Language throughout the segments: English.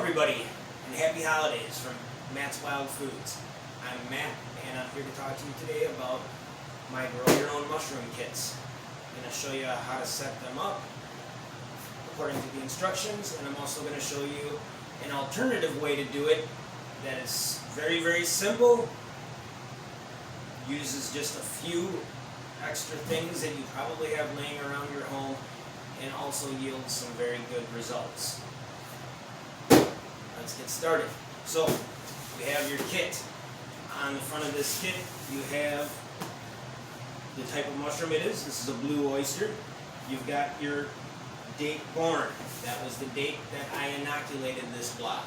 everybody, and happy holidays from Matt's Wild Foods. I'm Matt, and I'm here to talk to you today about my grow your own mushroom kits. I'm going to show you how to set them up according to the instructions, and I'm also going to show you an alternative way to do it that is very simple, uses just a few extra things that you probably have laying around your home, and also yields some very good results. Let's get started. So, we have your kit. On the front of this kit, you have the type of mushroom it is. This is a blue oyster. You've got your date born. That was the date that I inoculated this block.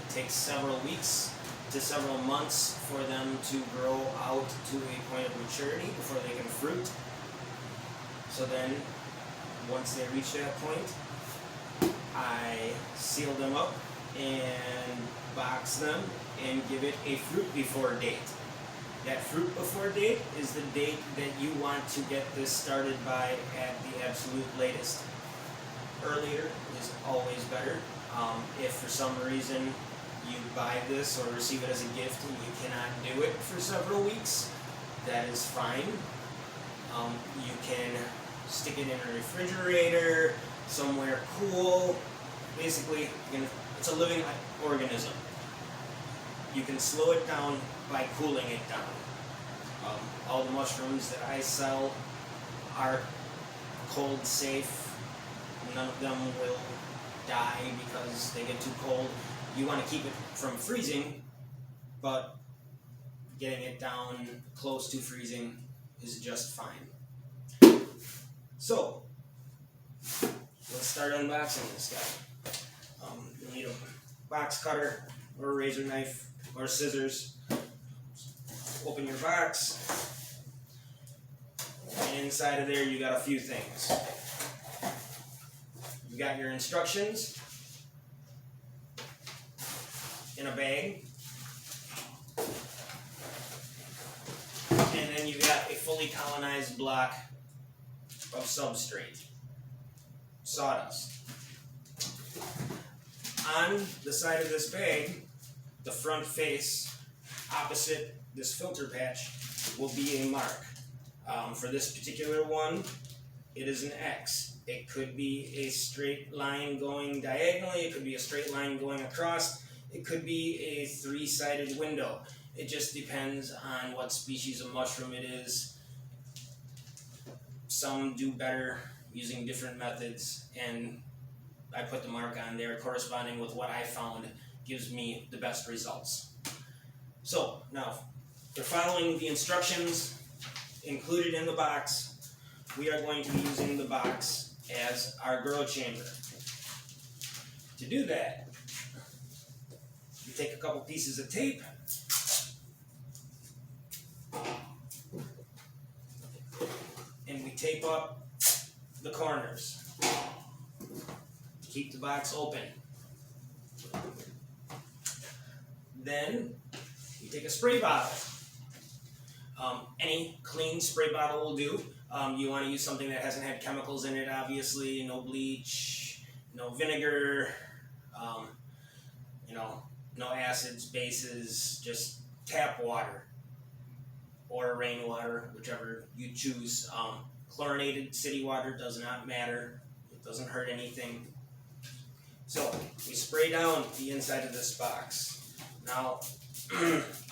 It takes several weeks to several months for them to grow out to a point of maturity before they can fruit. So then, once they reach that point, I seal them up and box them and give it a fruit before date. That fruit before date is the date that you want to get this started by at the absolute latest. Earlier is always better. If for some reason you buy this or receive it as a gift and you cannot do it for several weeks, that is fine. You can stick it in a refrigerator, somewhere cool. Basically, it's a living organism. You can slow it down by cooling it down. All the mushrooms that I sell are cold safe. None of them will die because they get too cold. You want to keep it from freezing, but getting it down close to freezing is just fine. So, let's start unboxing this guy. You'll need a box cutter or a razor knife or scissors. Open your box, and inside of there you got a few things. You got your instructions in a bag, and then you got a fully colonized block of substrate, sawdust. On the side of this bag, the front face, opposite this filter patch, will be a mark. For this particular one, it is an X. It could be a straight line going diagonally, it could be a straight line going across, it could be a three-sided window. It just depends on what species of mushroom it is. Some do better using different methods, and I put the mark on there corresponding with what I found gives me the best results. So, now, for following the instructions included in the box, we are going to be using the box as our grow chamber. To do that, you take a couple pieces of tape, and we tape up the corners to keep the box open. Then you take a spray bottle. Any clean spray bottle will do. You want to use something that hasn't had chemicals in it, obviously. No bleach, no vinegar, no acids, bases, just tap water or rainwater, whichever you choose. Chlorinated city water does not matter. It doesn't hurt anything. So we spray down the inside of this box. Now,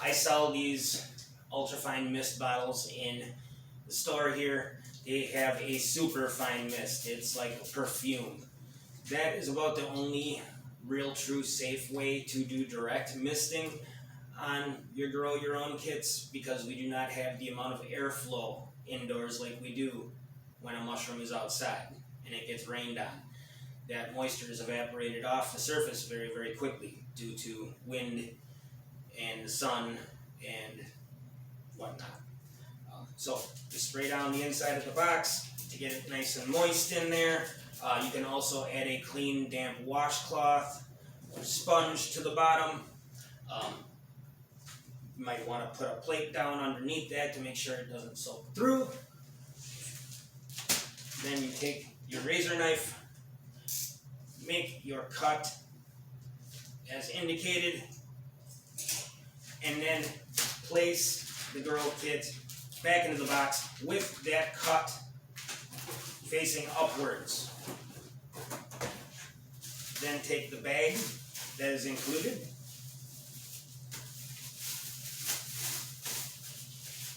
I sell these ultrafine mist bottles in the store here. They have a super fine mist. It's like a perfume. That is about the only real true safe way to do direct misting on your grow your own kits, because we do not have the amount of airflow indoors like we do when a mushroom is outside and it gets rained on. That moisture is evaporated off the surface very quickly due to wind and the sun and whatnot. So you spray down the inside of the box to get it nice and moist in there. You can also add a clean, damp washcloth or sponge to the bottom. You might want to put a plate down underneath that to make sure it doesn't soak through. Then you take your razor knife, make your cut as indicated, and then place the girl kit back into the box with that cut facing upwards. Then take the bag that is included,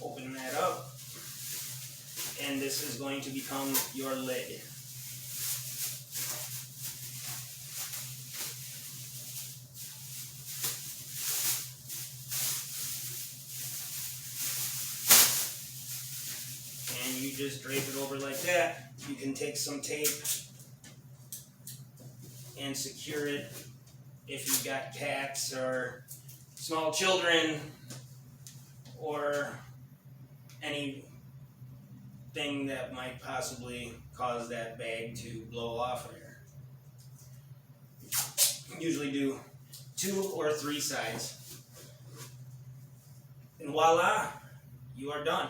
open that up, and this is going to become your lid. And you just drape it over like that. You can take some tape and secure it if you've got cats or small children or anything that might possibly cause that bag to blow off there. Usually do 2 or 3 sides. And voila, you are done.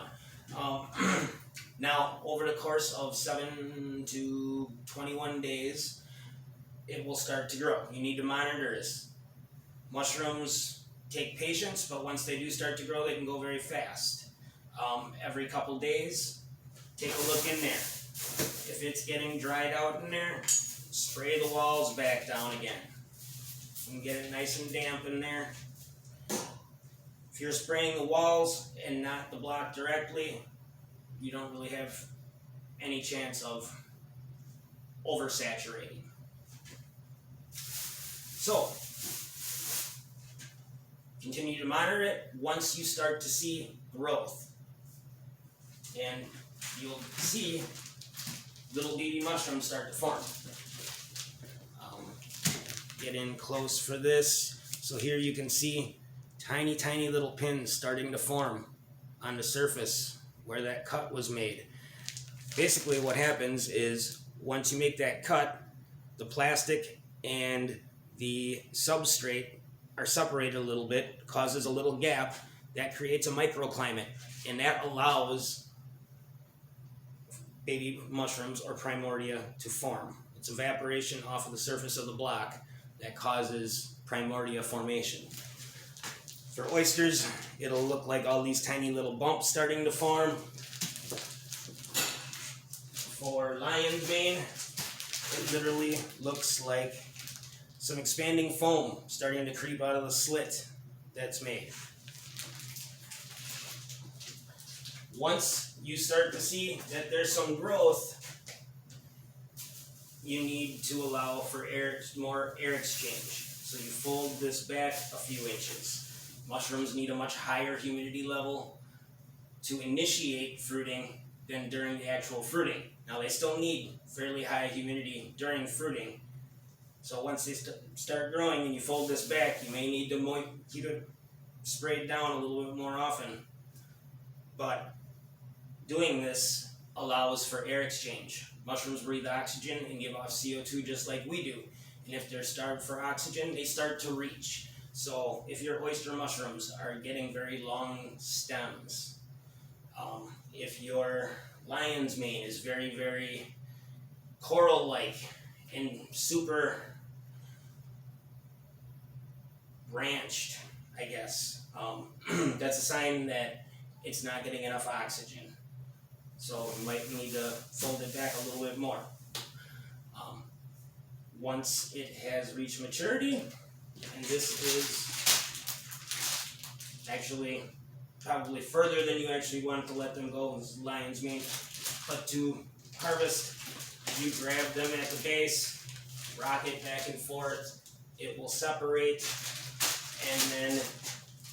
Now, over the course of 7 to 21 days, it will start to grow. You need to monitor this. Mushrooms take patience, but once they do start to grow, they can go very fast. Every couple days, take a look in there. If it's getting dried out in there, spray the walls back down again. You can get it nice and damp in there. If you're spraying the walls and not the block directly, you don't really have any chance of oversaturating. So, continue to monitor it once you start to see growth. And you'll see little baby mushrooms start to form. Get in close for this. So here you can see tiny, tiny little pins starting to form on the surface where that cut was made. Basically what happens is once you make that cut, the plastic and the substrate are separated a little bit, causes a little gap, that creates a microclimate, and that allows baby mushrooms or primordia to form. It's evaporation off of the surface of the block that causes primordia formation. For oysters, it'll look like all these tiny little bumps starting to form. For lion's mane, it literally looks like some expanding foam starting to creep out of the slit that's made. Once you start to see that there's some growth, you need to allow for more air exchange. So you fold this back a few inches. Mushrooms need a much higher humidity level to initiate fruiting than during the actual fruiting. Now they still need fairly high humidity during fruiting. So once they start growing and you fold this back, you may need to keep it sprayed down a little bit more often. But doing this allows for air exchange. Mushrooms breathe oxygen and give off CO2 just like we do. And if they're starved for oxygen, they start to reach. So if your oyster mushrooms are getting very long stems, if your lion's mane is very, very coral-like and super branched, I guess, that's a sign that it's not getting enough oxygen. So you might need to fold it back a little bit more. Once it has reached maturity, and this is actually probably further than you actually want to let them go, as lion's mane, but to harvest, you grab them at the base, rock it back and forth, it will separate, and then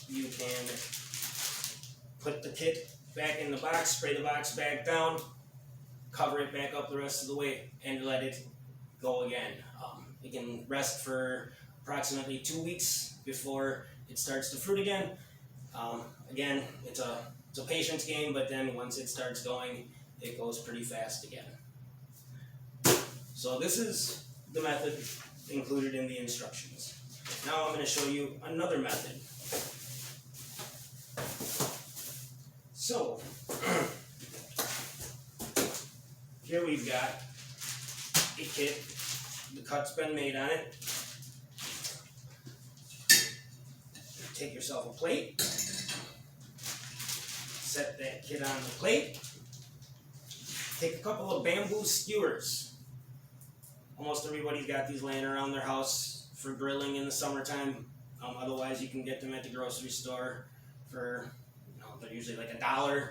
you can put the kit back in the box, spray the box back down, cover it back up the rest of the way, and let it go again. It can rest for approximately 2 weeks before it starts to fruit again. Again, it's a patience game, but then once it starts going, it goes pretty fast again. So this is the method included in the instructions. Now I'm going to show you another method. So, here we've got a kit. The cut's been made on it. take yourself a plate, set that kit on the plate, take a couple of bamboo skewers. Almost everybody's got these laying around their house for grilling in the summertime. Otherwise, you can get them at the grocery store for, they're usually like $1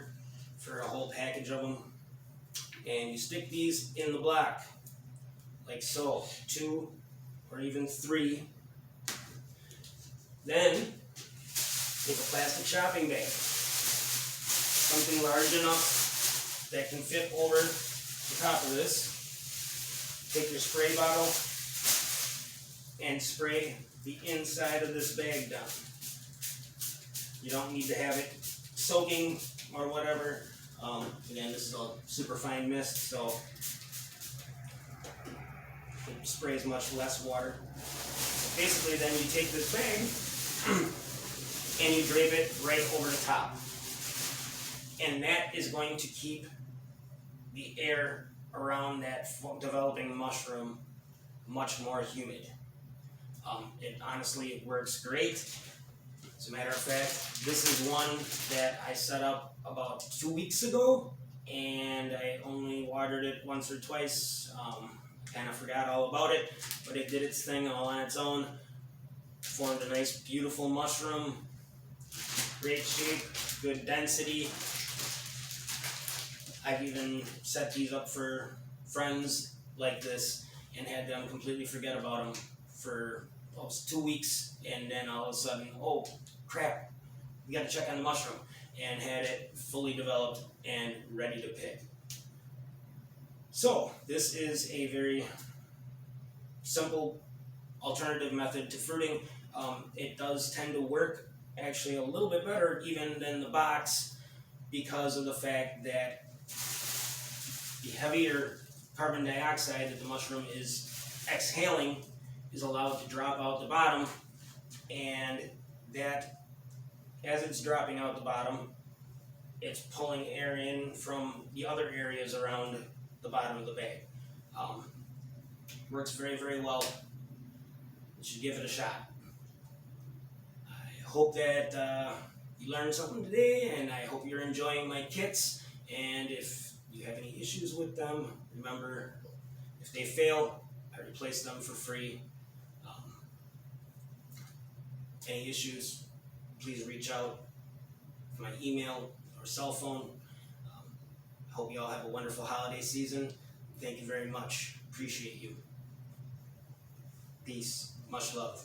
for a whole package of them. And you stick these in the block, like so, 2 or even 3. Then, take a plastic shopping bag, something large enough that can fit over the top of this. Take your spray bottle and spray the inside of this bag down. You don't need to have it soaking or whatever. Again, this is a super fine mist, so it sprays much less water. Basically, then you take this bag and you drape it right over the top. And that is going to keep the air around that developing mushroom much more humid. It honestly works great. As a matter of fact, this is one that I set up about 2 weeks ago, and I only watered it once or twice. Kind of forgot all about it, but it did its thing all on its own. Formed a nice, beautiful mushroom. Great shape, good density. I've even set these up for friends like this and had them completely forget about them for 2 weeks, and then all of a sudden, oh crap, we got to check on the mushroom, and had it fully developed and ready to pick. So this is a very simple alternative method to fruiting. It does tend to work actually a little bit better even than the box, because of the fact that the heavier carbon dioxide that the mushroom is exhaling is allowed to drop out the bottom, and that, as it's dropping out the bottom, it's pulling air in from the other areas around the bottom of the bag. Works very, very well. You should give it a shot. I hope that you learned something today, and I hope you're enjoying my kits. And if you have any issues with them, remember, if they fail, I replace them for free. Any issues, please reach out. My email or cell phone. I hope you all have a wonderful holiday season. Thank you very much. Appreciate you. Peace. Much love.